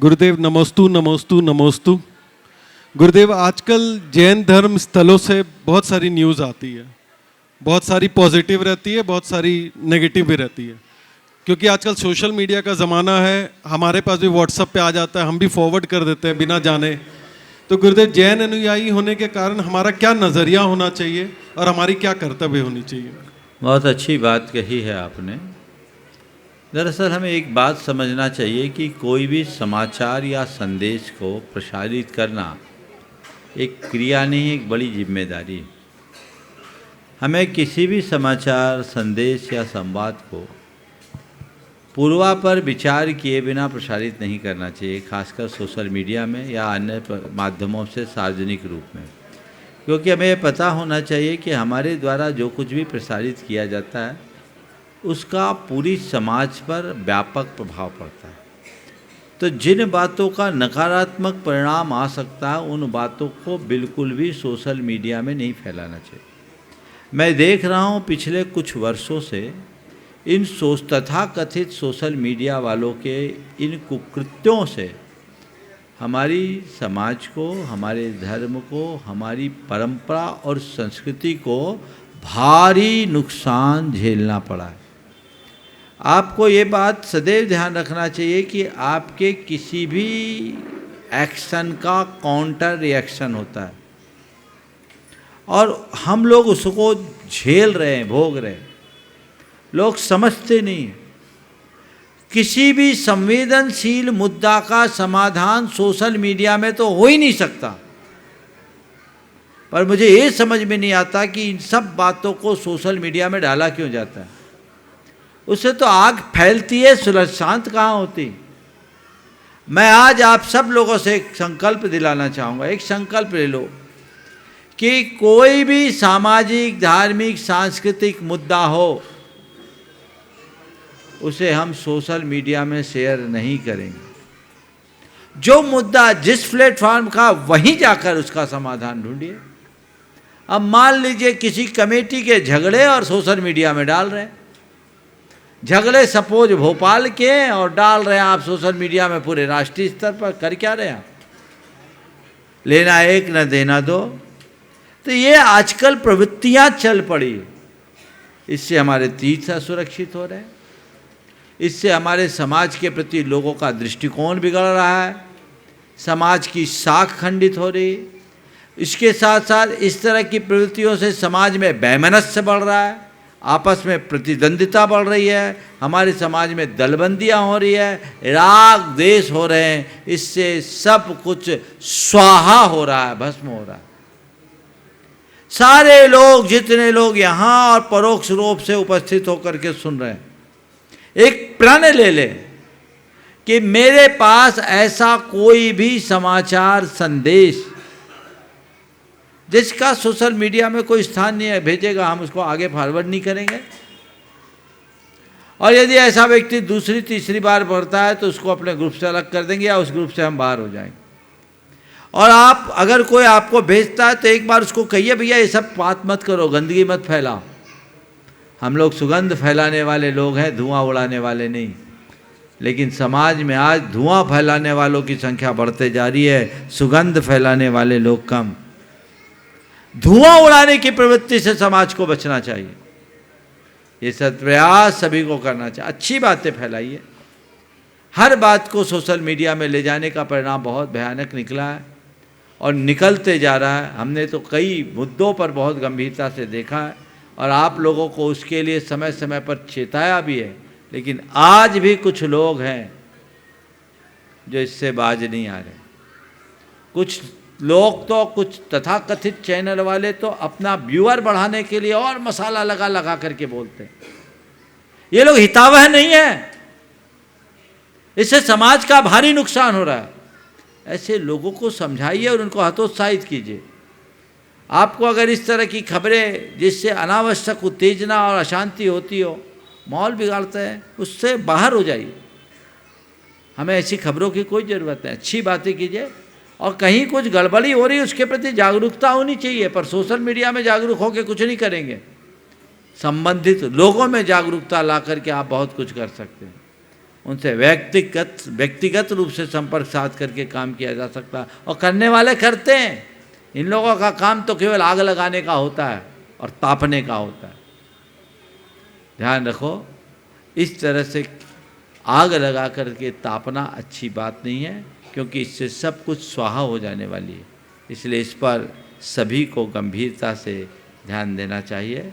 गुरुदेव नमोस्तु नमोस्तु नमोस्तु। गुरुदेव, आजकल जैन धर्म स्थलों से बहुत सारी न्यूज़ आती है, बहुत सारी पॉजिटिव रहती है, बहुत सारी नेगेटिव भी रहती है, क्योंकि आजकल सोशल मीडिया का ज़माना है। हमारे पास भी व्हाट्सएप पे आ जाता है, हम भी फॉरवर्ड कर देते हैं बिना जाने। तो गुरुदेव, जैन अनुयायी होने के कारण हमारा क्या नज़रिया होना चाहिए और हमारी क्या कर्तव्य होनी चाहिए? बहुत अच्छी बात कही है आपने। दरअसल हमें एक बात समझना चाहिए कि कोई भी समाचार या संदेश को प्रसारित करना एक क्रिया नहीं, एक बड़ी जिम्मेदारी है। हमें किसी भी समाचार, संदेश या संवाद को पूर्वापर विचार किए बिना प्रसारित नहीं करना चाहिए, खासकर सोशल मीडिया में या अन्य माध्यमों से सार्वजनिक रूप में। क्योंकि हमें ये पता होना चाहिए कि हमारे द्वारा जो कुछ भी प्रसारित किया जाता है उसका पूरी समाज पर व्यापक प्रभाव पड़ता है। तो जिन बातों का नकारात्मक परिणाम आ सकता है उन बातों को बिल्कुल भी सोशल मीडिया में नहीं फैलाना चाहिए। मैं देख रहा हूँ पिछले कुछ वर्षों से इन तथाकथित सोशल मीडिया वालों के इन कुकृत्यों से हमारी समाज को, हमारे धर्म को, हमारी परंपरा और संस्कृति को भारी नुकसान झेलना पड़ा है। आपको ये बात सदैव ध्यान रखना चाहिए कि आपके किसी भी एक्शन का काउंटर रिएक्शन होता है और हम लोग उसको झेल रहे हैं, भोग रहे हैं। लोग समझते नहीं हैं। किसी भी संवेदनशील मुद्दा का समाधान सोशल मीडिया में तो हो ही नहीं सकता, पर मुझे ये समझ में नहीं आता कि इन सब बातों को सोशल मीडिया में डाला क्यों जाता है। उससे तो आग फैलती है, सुलह शांत कहाँ होती। मैं आज आप सब लोगों से एक संकल्प दिलाना चाहूँगा। एक संकल्प ले लो कि कोई भी सामाजिक, धार्मिक, सांस्कृतिक मुद्दा हो उसे हम सोशल मीडिया में शेयर नहीं करेंगे। जो मुद्दा जिस प्लेटफॉर्म का, वहीं जाकर उसका समाधान ढूंढिए। अब मान लीजिए किसी कमेटी के झगड़े और सोशल मीडिया में डाल रहे हैं, झगड़े सपोज भोपाल के हैं और डाल रहे हैं आप सोशल मीडिया में पूरे राष्ट्रीय स्तर पर। कर क्या रहे हैं आप? लेना एक न देना दो। तो ये आजकल प्रवृत्तियां चल पड़ी। इससे हमारे तीर्थ असुरक्षित हो रहे हैं, इससे हमारे समाज के प्रति लोगों का दृष्टिकोण बिगड़ रहा है, समाज की साख खंडित हो रही है। इसके साथ साथ इस तरह की प्रवृत्तियों से समाज में वैमनस्य बढ़ रहा है, आपस में प्रतिद्वंदिता बढ़ रही है, हमारे समाज में दलबंदियाँ हो रही है, राग द्वेष हो रहे हैं। इससे सब कुछ स्वाहा हो रहा है, भस्म हो रहा है। सारे लोग, जितने लोग यहाँ और परोक्ष रूप से उपस्थित होकर के सुन रहे हैं, एक प्रण ले ले कि मेरे पास ऐसा कोई भी समाचार, संदेश जिसका सोशल मीडिया में कोई स्थान नहीं है, भेजेगा, हम उसको आगे फॉरवर्ड नहीं करेंगे। और यदि ऐसा व्यक्ति दूसरी तीसरी बार बढ़ता है तो उसको अपने ग्रुप से अलग कर देंगे या उस ग्रुप से हम बाहर हो जाएंगे। और आप अगर कोई आपको भेजता है तो एक बार उसको कहिए, भैया ये सब बात मत करो, गंदगी मत फैलाओ। हम लोग सुगंध फैलाने वाले लोग हैं, धुआं उड़ाने वाले नहीं। लेकिन समाज में आज धुआं फैलाने वालों की संख्या बढ़ते जा रही है, सुगंध फैलाने वाले लोग कम। धुआं उड़ाने की प्रवृत्ति से समाज को बचना चाहिए। ये सब प्रयास सभी को करना चाहिए। अच्छी बातें फैलाइए। हर बात को सोशल मीडिया में ले जाने का परिणाम बहुत भयानक निकला है और निकलते जा रहा है। हमने तो कई मुद्दों पर बहुत गंभीरता से देखा है और आप लोगों को उसके लिए समय समय पर चेताया भी है। लेकिन आज भी कुछ लोग हैं जो इससे बाज नहीं आ रहे। कुछ लोग तो, कुछ तथाकथित चैनल वाले तो अपना व्यूअर बढ़ाने के लिए और मसाला लगा लगा करके बोलते हैं। ये लोग हितावह नहीं है, इससे समाज का भारी नुकसान हो रहा है। ऐसे लोगों को समझाइए और उनको हतोत्साहित कीजिए। आपको अगर इस तरह की खबरें जिससे अनावश्यक उत्तेजना और अशांति होती हो, माहौल बिगाड़ते हैं, उससे बाहर हो जाइए। हमें ऐसी खबरों की कोई ज़रूरत नहीं। अच्छी बातें कीजिए और कहीं कुछ गड़बड़ी हो रही है उसके प्रति जागरूकता होनी चाहिए, पर सोशल मीडिया में जागरूक होकर कुछ नहीं करेंगे। संबंधित लोगों में जागरूकता ला करके आप बहुत कुछ कर सकते हैं। उनसे व्यक्तिगत रूप से संपर्क साध करके काम किया जा सकता है, और करने वाले करते हैं। इन लोगों का काम तो केवल आग लगाने का होता है और तापने का होता है। ध्यान रखो, इस तरह से आग लगा करके तापना अच्छी बात नहीं है, क्योंकि इससे सब कुछ स्वाहा हो जाने वाली है। इसलिए इस पर सभी को गंभीरता से ध्यान देना चाहिए।